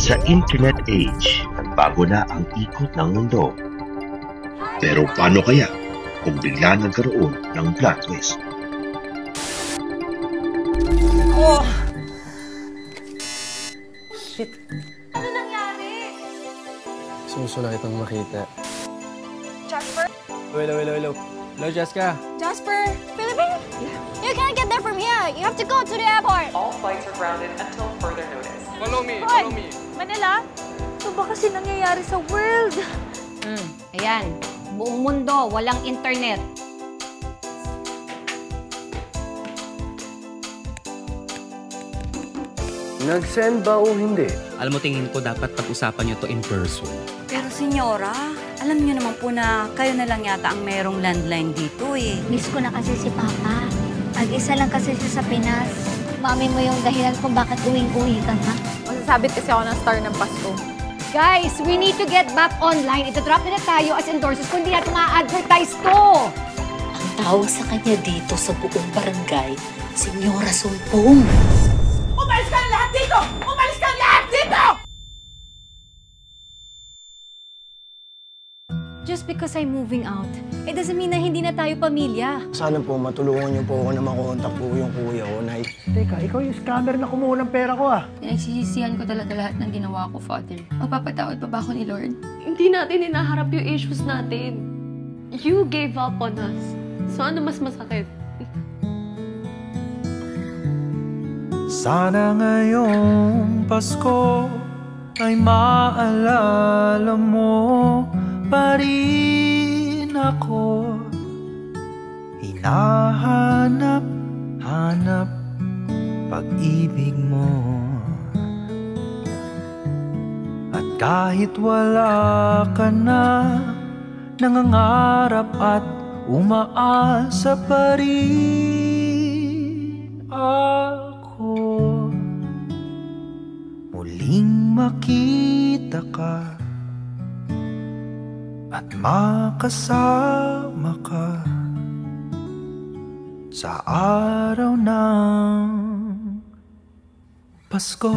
Sa internet age, nagbago na ang ikot ng mundo. Pero paano kaya kung bigla nagkaroon ng plot twist? Oh! Shit. Ano nangyari? Suso na kitang makita. Jasper? Hello, Jessica. Jasper? Philippine? You can't get there from here. You have to go to the airport. All flights are grounded until further notice. Follow me. Manila? Ito ba kasi nangyayari sa world? Ayan. Buong mundo, walang internet. Nag-send ba o hindi? Alam mo, tingin ko dapat pag-usapan nyo to in person. Pero senyora, alam niyo naman po na kayo na lang yata ang merong landline dito eh. Miss ko na kasi si Papa. Mag-isa lang kasi siya sa Pinas. Mami mo yung dahilan kung bakit uwing-uwi ka na. Masasabit kasi ako ng star ng Pasko. Guys, we need to get back online. Ito-drop na tayo as endorsers kung hindi natin ma-advertise to. Ang tawag sa kanya dito sa buong barangay, Senyora Sumpong. Umalis ka lahat dito! Umalis ka lahat dito! Just because I'm moving out, it doesn't mean na hindi na tayo pamilya. Sana po matulungan niyo po ako na makontak po yung kuya ko, Nay. Teka, ikaw yung scammer na kumuha ng pera ko, ah. Pinagsisisihan ko talaga lahat ng ginawa ko, Father. Magpapatawad pa ba ako ni Lord? Hindi natin hinaharap yung issues natin. You gave up on us. So ano mas masakit? Sana ngayong Pasko ay maalala mo pa rin ako. Hinahanap pag-ibig mo. At kahit wala ka na, nangangarap at umaasa pa rin ako. Muling makita ka at makasama ka sa araw ng Pasko.